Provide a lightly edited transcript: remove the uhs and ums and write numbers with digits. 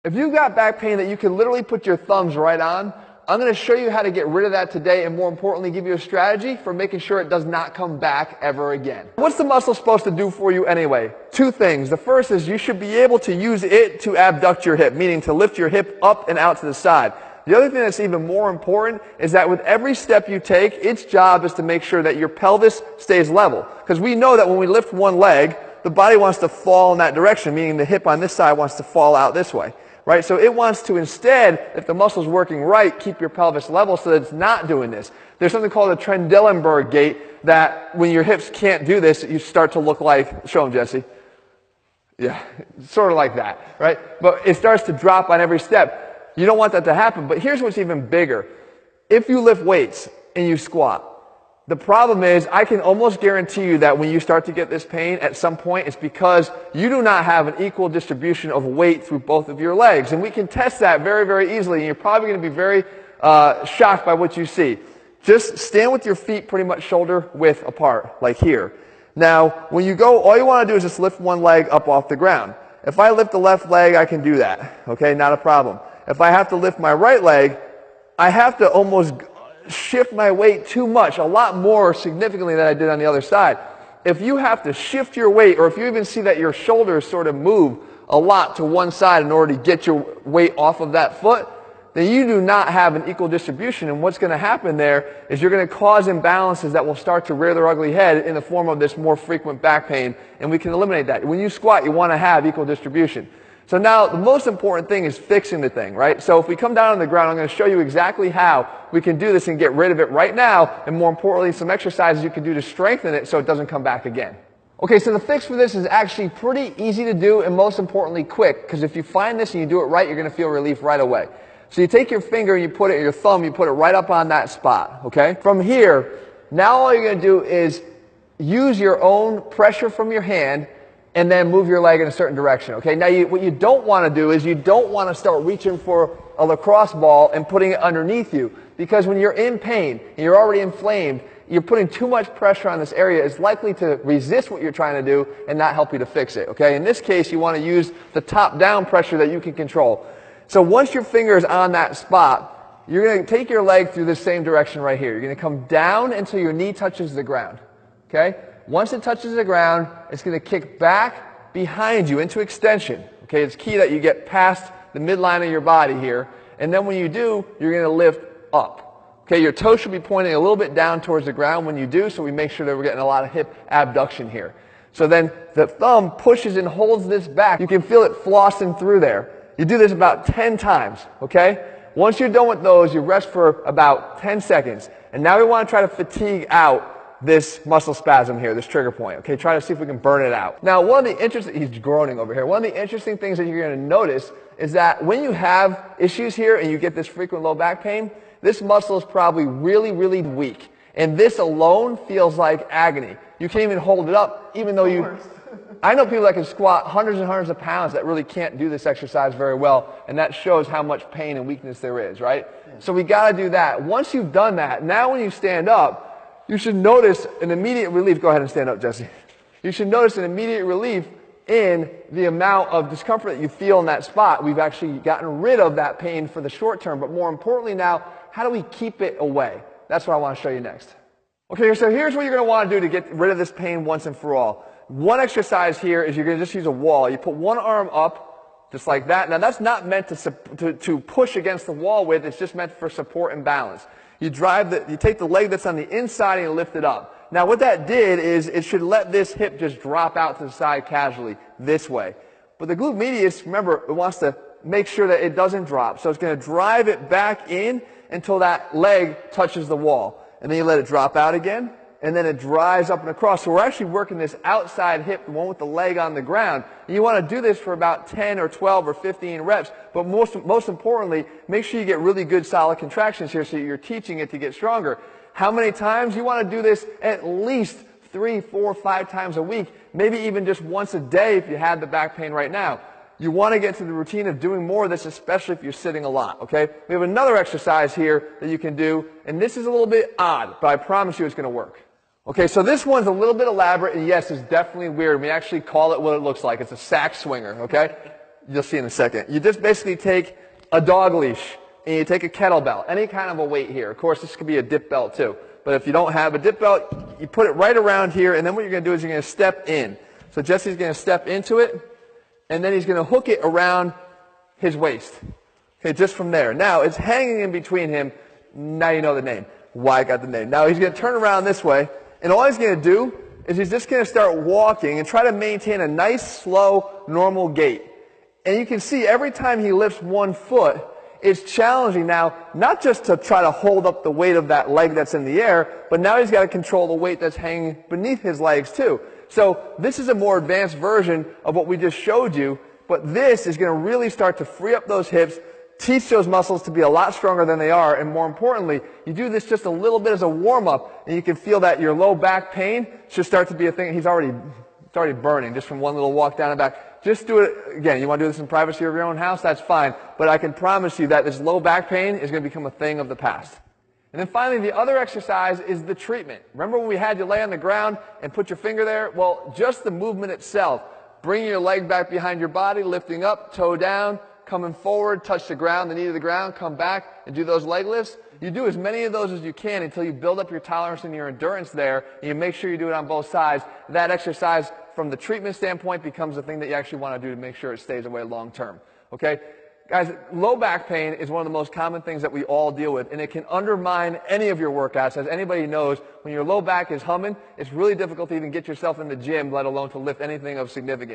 If you've got back pain that you can literally put your thumbs right on, I'm going to show you how to get rid of that today, and more importantly, give you a strategy for making sure it does not come back ever again. What's the muscle supposed to do for you anyway? Two things. The first is you should be able to use it to abduct your hip, meaning to lift your hip up and out to the side. The other thing that's even more important is that with every step you take, its job is to make sure that your pelvis stays level. Because we know that when we lift one leg, the body wants to fall in that direction, meaning the hip on this side wants to fall out this way. Right? So it wants to instead, if the muscle's working right, keep your pelvis level so that it's not doing this. There's something called a Trendelenburg gait that when your hips can't do this, you start to look like, show them, Jesse. Yeah, sort of like that, right? But it starts to drop on every step. You don't want that to happen, but here's what's even bigger. If you lift weights and you squat, the problem is, I can almost guarantee you that when you start to get this pain, at some point, it's because you do not have an equal distribution of weight through both of your legs. And we can test that very, very easily, and you're probably going to be very shocked by what you see. Just stand with your feet pretty much shoulder width apart, like here. Now, when you go, all you want to do is just lift one leg up off the ground. If I lift the left leg, I can do that. Okay, not a problem. If I have to lift my right leg, I have to almost shift my weight too much, a lot more significantly than I did on the other side. If you have to shift your weight, or if you even see that your shoulders sort of move a lot to one side in order to get your weight off of that foot, then you do not have an equal distribution. And what's going to happen there is you're going to cause imbalances that will start to rear their ugly head in the form of this more frequent back pain, and we can eliminate that. When you squat, you want to have equal distribution. So now, the most important thing is fixing the thing, right? So if we come down on the ground, I'm going to show you exactly how we can do this and get rid of it right now, and more importantly, some exercises you can do to strengthen it so it doesn't come back again. Okay, so the fix for this is actually pretty easy to do, and most importantly, quick, because if you find this and you do it right, you're going to feel relief right away. So you take your finger and you put it, your thumb, you put it right up on that spot, okay? From here, now all you're going to do is use your own pressure from your hand and then move your leg in a certain direction, okay? Now, what you don't want to do is you don't want to start reaching for a lacrosse ball and putting it underneath you, because when you're in pain and you're already inflamed, you're putting too much pressure on this area. It's likely to resist what you're trying to do and not help you to fix it, okay? In this case, you want to use the top-down pressure that you can control. So once your finger is on that spot, you're going to take your leg through the same direction right here. You're going to come down until your knee touches the ground, okay? Once it touches the ground, it's going to kick back behind you into extension. Okay, it's key that you get past the midline of your body here. And then when you do, you're going to lift up. Okay, your toe should be pointing a little bit down towards the ground when you do, so we make sure that we're getting a lot of hip abduction here. So then the thumb pushes and holds this back. You can feel it flossing through there. You do this about 10 times, okay? Once you're done with those, you rest for about 10 seconds. And now we want to try to fatigue out this muscle spasm here, this trigger point. Okay, try to see if we can burn it out. Now, he's groaning over here. One of the interesting things that you're going to notice is that when you have issues here and you get this frequent low back pain, this muscle is probably really, really weak. And this alone feels like agony. You can't even hold it up, even though I know people that can squat hundreds and hundreds of pounds that really can't do this exercise very well, and that shows how much pain and weakness there is, right? Yeah. So we got to do that. Once you've done that, now when you stand up, you should notice an immediate relief. Go ahead and stand up, Jesse. You should notice an immediate relief in the amount of discomfort that you feel in that spot. We've actually gotten rid of that pain for the short term, but more importantly now, how do we keep it away? That's what I want to show you next. Okay, so here's what you're going to want to do to get rid of this pain once and for all. One exercise here is you're going to just use a wall. You put one arm up, just like that. Now, that's not meant to push against the wall with. It's just meant for support and balance. You take the leg that's on the inside and you lift it up. Now what that did is it should let this hip just drop out to the side casually this way. But the glute medius, remember, it wants to make sure that it doesn't drop. So it's going to drive it back in until that leg touches the wall. And then you let it drop out again. And then it drives up and across. So we're actually working this outside hip, the one with the leg on the ground. And you want to do this for about 10 or 12 or 15 reps. But most importantly, make sure you get really good solid contractions here so you're teaching it to get stronger. How many times? You want to do this at least 3, 4, 5 times a week. Maybe even just once a day if you had the back pain right now. You want to get to the routine of doing more of this, especially if you're sitting a lot, okay? We have another exercise here that you can do. And this is a little bit odd, but I promise you it's going to work. Okay, so this one's a little bit elaborate, and yes, it's definitely weird. We actually call it what it looks like. It's a sack swinger, okay? You'll see in a second. You just basically take a dog leash and you take a kettlebell, any kind of a weight here. Of course, this could be a dip belt too. But if you don't have a dip belt, you put it right around here, and then what you're going to do is you're going to step in. So Jesse's going to step into it, and then he's going to hook it around his waist. Okay, just from there. Now, it's hanging in between him. Now you know the name. Why I got the name. Now he's going to turn around this way, and all he's going to do is he's just going to start walking and try to maintain a nice, slow, normal gait. And you can see every time he lifts one foot, it's challenging now, not just to try to hold up the weight of that leg that's in the air, but now he's got to control the weight that's hanging beneath his legs too. So this is a more advanced version of what we just showed you, but this is going to really start to free up those hips, teach those muscles to be a lot stronger than they are, and more importantly, you do this just a little bit as a warm-up, and you can feel that your low back pain should start to be a thing. It's already burning just from one little walk down and back. Just do it, again, you want to do this in privacy of your own house, that's fine, but I can promise you that this low back pain is going to become a thing of the past. And then finally, the other exercise is the treatment. Remember when we had you lay on the ground and put your finger there? Well, just the movement itself, bringing your leg back behind your body, lifting up, toe down, coming forward, touch the ground, the knee to the ground, come back and do those leg lifts. You do as many of those as you can until you build up your tolerance and your endurance there, and you make sure you do it on both sides. That exercise from the treatment standpoint becomes the thing that you actually want to do to make sure it stays away long term. Okay? Guys, low back pain is one of the most common things that we all deal with, and it can undermine any of your workouts. As anybody knows, when your low back is humming, it's really difficult to even get yourself in the gym, let alone to lift anything of significance.